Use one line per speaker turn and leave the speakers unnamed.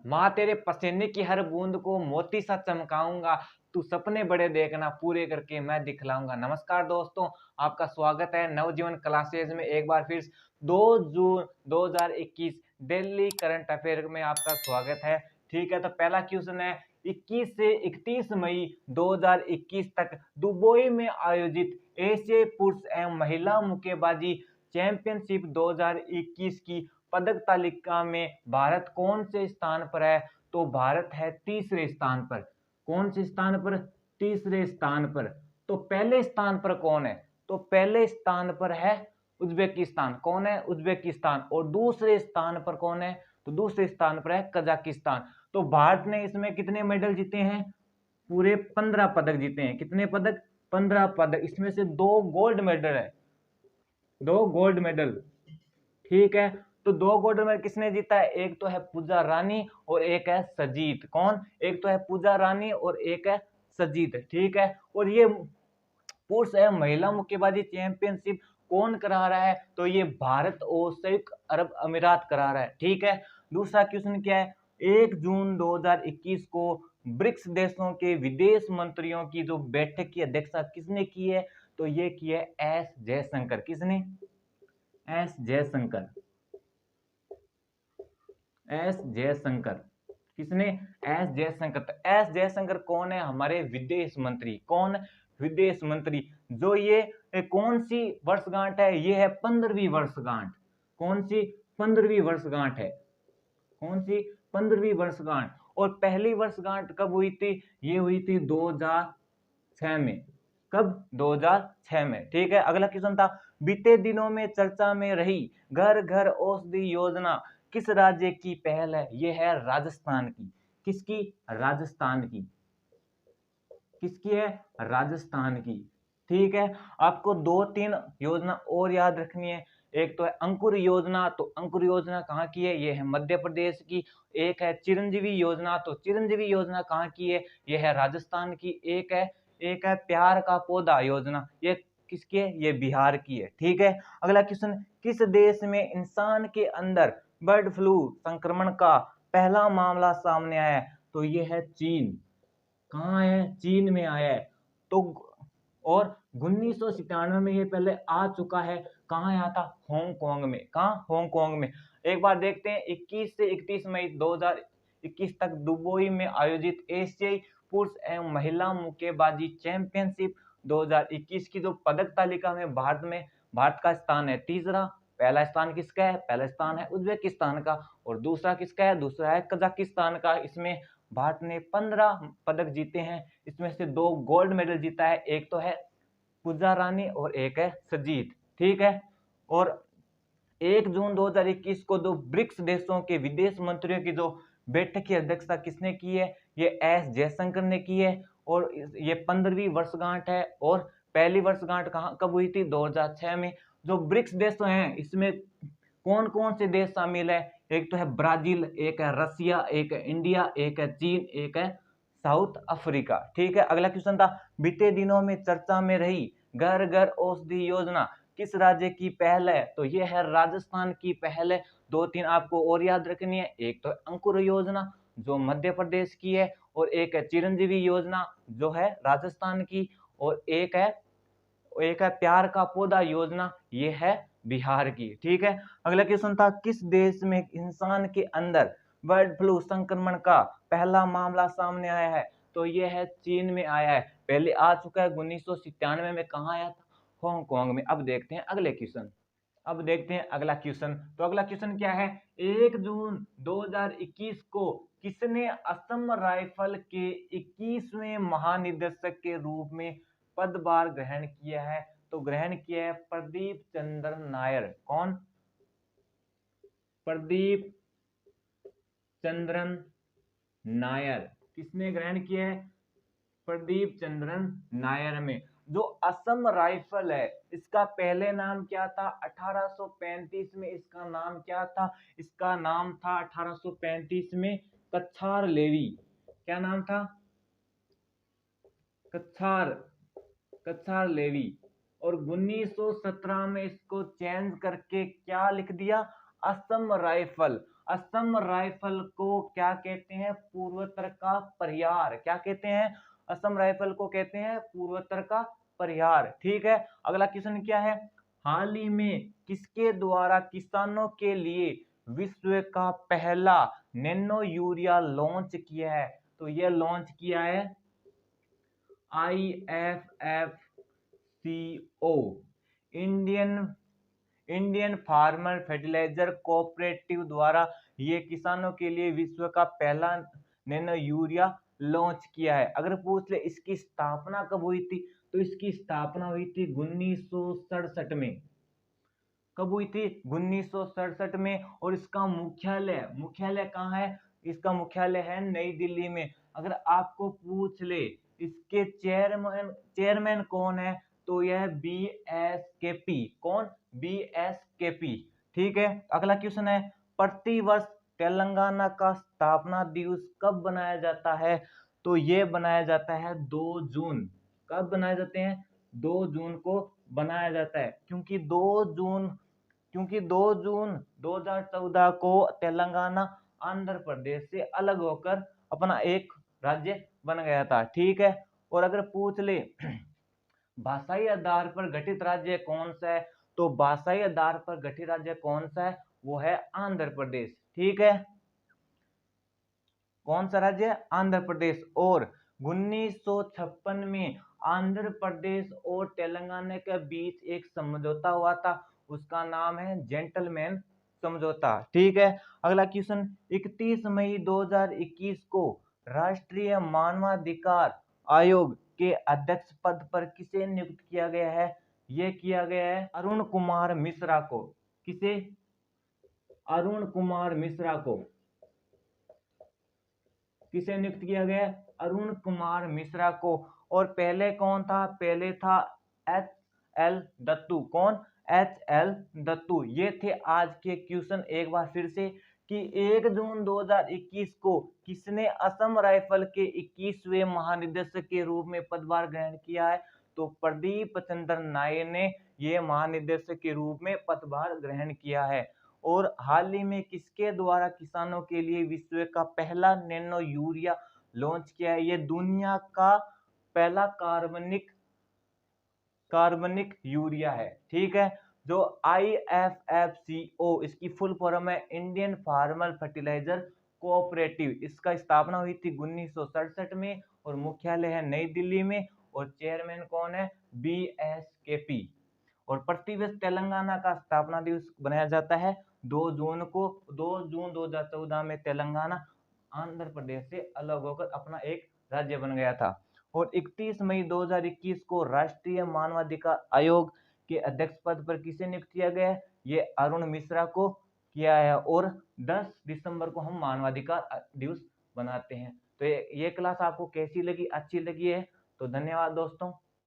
माँ तेरे पसीने की हर बूंद को मोती सा चमकाऊंगा, तू सपने बड़े देखना पूरे करके मैं दिखलाऊंगा। नमस्कार दोस्तों, आपका स्वागत है नवजीवन क्लासेज में एक बार फिर 2 जून 2021 दिल्ली करंट अफेयर में आपका स्वागत है। ठीक है, तो पहला क्वेश्चन है 21 से 31 मई 2021 तक दुबई में आयोजित एशियाई पुरुष एवं महिला मुक्केबाजी चैंपियनशिप 2021 की पदक तालिका में भारत कौन से स्थान पर है? तो भारत है तीसरे स्थान पर। कौन से स्थान पर? तीसरे स्थान पर। तो पहले स्थान पर कौन है? तो पहले स्थान पर है उज्बेकिस्तान। कौन है? उज्बेकिस्तान। और दूसरे स्थान पर कौन है? तो दूसरे स्थान पर है कजाकिस्तान। तो भारत ने इसमें कितने मेडल जीते हैं? पूरे 15 पदक जीते हैं। कितने पदक? 15 पदक। इसमें से 2 गोल्ड मेडल है, 2 गोल्ड मेडल। ठीक है, तो 2 गोल्ड मेडल किसने जीता है? एक तो है पूजा रानी और एक है सजीत। कौन? एक तो है पूजा रानी और एक है सजीत। ठीक है, और ये पुरुष एवं महिला मुक्केबाजी चैंपियनशिप कौन करा रहा है? तो ये भारत और संयुक्त अरब अमीरात करा रहा है। ठीक है, दूसरा क्वेश्चन क्या है? 1 जून 2021 को ब्रिक्स देशों के विदेश मंत्रियों की जो बैठक की अध्यक्षता किसने की है? तो ये की है एस जयशंकर। किसने? एस जयशंकर। एस जयशंकर। किसने? एस जयशंकर। तो एस जयशंकर कौन है? हमारे विदेश मंत्री। कौन? विदेश मंत्री। जो ये कौन सी वर्षगांठ है? ये है 15वीं वर्षगांठ। कौन सी? 15वीं वर्षगांठ है। कौन सी? 15वीं वर्षगांठ। और पहली वर्षगांठ कब हुई थी? ये हुई थी 2006 में। कब? 2006 में। ठीक है, अगला क्वेश्चन था बीते दिनों में चर्चा में रही घर घर औषधि योजना किस राज्य की पहल है? ये है राजस्थान की। किसकी? राजस्थान की। किसकी है? राजस्थान की। ठीक है, आपको 2-3 योजना और याद रखनी है। एक तो है अंकुर योजना, तो अंकुर योजना कहाँ की है? ये है मध्य प्रदेश की। एक है चिरंजीवी योजना, तो चिरंजीवी योजना कहाँ की है? ये है राजस्थान की। एक है प्यार का पौधा योजना, ये किसकी है? ये बिहार की है। ठीक है, अगला क्वेश्चन, किस देश में इंसान के अंदर बर्ड फ्लू संक्रमण का पहला मामला सामने आया है? तो ये है चीन। कहाँ है? चीन में आया है। तो और 1997 में ये पहले आ चुका है। कहाँ आया था? हांगकांग में। कहाँ? हांगकांग में। एक बार देखते हैं 21 से 31 मई 2021 तक दुबई में आयोजित एशियाई पुरुष एवं महिला मुक्केबाजी चैंपियनशिप 2021 की जो पदक तालिका में भारत का स्थान है तीसरा। पहला स्थान किसका है? पहला स्थान है उज्बेकिस्तान का। और दूसरा किसका है? दूसरा है कजाकिस्तान का। इसमें भारत ने 15 पदक जीते हैं। इसमें से 2 गोल्ड मेडल जीता है। एक तो है पूजा रानी और एक है सजीत। ठीक है, और 1 जून 2021 को जो ब्रिक्स देशों के विदेश मंत्रियों की जो बैठक की अध्यक्षता किसने की है? ये एस जयशंकर ने की है। और ये 15वीं वर्षगांठ है। और पहली वर्षगांठ कब हुई थी? 2006 में। जो ब्रिक्स देश हैं इसमें कौन कौन से देश शामिल है? एक तो है ब्राजील, एक है रसिया, एक है इंडिया, एक है चीन, एक है साउथ अफ्रीका। ठीक है, अगला क्वेश्चन था बीते दिनों में चर्चा में रही घर घर औषधि योजना किस राज्य की पहल है? तो ये है राजस्थान की पहल है। 2-3 आपको और याद रखनी है। एक तो अंकुर योजना जो मध्य प्रदेश की है, और एक है चिरंजीवी योजना जो है राजस्थान की, और एक है प्यार का पौधा योजना, ये है बिहार की। ठीक है, अगला क्वेश्चन था किस देश में इंसान के अंदर बर्ड फ्लू संक्रमण का पहला मामला सामने आया है? तो ये है चीन में आया है। पहले आ चुका है 1997 में। कहाँ आया था? हांगकांग में। अब देखते हैं अगले क्वेश्चन। अब देखते हैं अगला क्वेश्चन। तो अगला क्वेश्चन क्या है? 1 जून 2021 को किसने असम राइफल के 21वें महानिदेशक के रूप में पदभार ग्रहण किया है? तो ग्रहण किया है प्रदीप चंद्र नायर। कौन? प्रदीप चंद्रन नायर। किसने ग्रहण किया है? प्रदीप चंद्रन नायर में। जो असम राइफल है इसका पहले नाम क्या था? 1835 में इसका नाम क्या था? इसका नाम था 1835 में कच्छार लेवी। क्या नाम था? कच्छार कच्छार लेवी। और 1917 में इसको चेंज करके क्या लिख दिया? असम राइफल। असम राइफल को क्या कहते हैं? पूर्वोत्तर का परिहार। क्या कहते हैं? असम राइफल को कहते हैं पूर्वोत्तर का परिहार। ठीक है, अगला क्वेश्चन क्या है? हाल ही में किसके द्वारा किसानों के लिए विश्व का पहला नैनो यूरिया लॉन्च किया है? तो यह लॉन्च किया है IFFCO, Indian farmer fertiliser cooperative द्वारा ये किसानों के लिए विश्व का पहला नैनो यूरिया लॉन्च किया है। अगर पूछ ले इसकी स्थापना कब हुई थी, तो इसकी स्थापना हुई थी 1967 में। कब हुई थी? 1967 में। और इसका मुख्यालय कहाँ है? इसका मुख्यालय है नई दिल्ली में। अगर आपको पूछ ले इसके चेयरमैन कौन है, तो यह BSKP। कौन? BSKP। ठीक है, अगला क्वेश्चन है, प्रतिवर्ष तेलंगाना का स्थापना दिवस कब बनाया जाता है? तो ये बनाया जाता है 2 जून। कब बनाए जाते हैं? 2 जून को बनाया जाता है। क्योंकि 2 जून 2014 को तेलंगाना आंध्र प्रदेश से अलग होकर अपना एक राज्य बन गया था। ठीक है, और अगर पूछ ले भाषाई आधार पर गठित राज्य कौन सा है, तो भाषाई आधार पर गठित राज्य कौन सा है? वो है आंध्र प्रदेश। ठीक है, कौन सा राज्य? आंध्र प्रदेश। और 1956 में आंध्र प्रदेश और तेलंगाना के बीच एक समझौता हुआ था, उसका नाम है जेंटलमैन समझौता। ठीक है, अगला क्वेश्चन, 31 मई 2021 को राष्ट्रीय मानवाधिकार आयोग के अध्यक्ष पद पर किसे नियुक्त किया गया है? यह किया गया है अरुण कुमार मिश्रा को। किसे? अरुण कुमार मिश्रा को। किसे नियुक्त किया गया? अरुण कुमार मिश्रा को। और पहले कौन था? पहले था HL दत्तू। कौन? HL दत्तू। ये थे आज के क्वेश्चन। एक बार फिर से कि 1 जून 2021 को किसने असम राइफल के 21वें महानिदेशक के रूप में पदभार ग्रहण किया है? तो प्रदीप चंद्र नायर ने ये महानिदेशक के रूप में पदभार ग्रहण किया है। और हाल ही में किसके द्वारा किसानों के लिए विश्व का पहला नैनो यूरिया लॉन्च किया है? ये दुनिया का पहला कार्बनिक यूरिया है। ठीक है, जो IFFCO इसकी फुल फॉर्म है इंडियन फार्मर फर्टिलाइजर कोऑपरेटिव। इसका स्थापना हुई थी 1967 में और मुख्यालय है नई दिल्ली में। और चेयरमैन कौन है? BSKP। और प्रतिवर्ष तेलंगाना का स्थापना दिवस बनाया जाता है 2 जून को। 2 जून 2014 में तेलंगाना आंध्र प्रदेश से अलग होकर अपना एक राज्य बन गया था। और 31 मई 2021 को राष्ट्रीय मानवाधिकार आयोग के अध्यक्ष पद पर किसे नियुक्त किया गया है? ये अरुण मिश्रा को किया है। और 10 दिसंबर को हम मानवाधिकार दिवस बनाते हैं। तो ये क्लास आपको कैसी लगी? अच्छी लगी है तो धन्यवाद दोस्तों।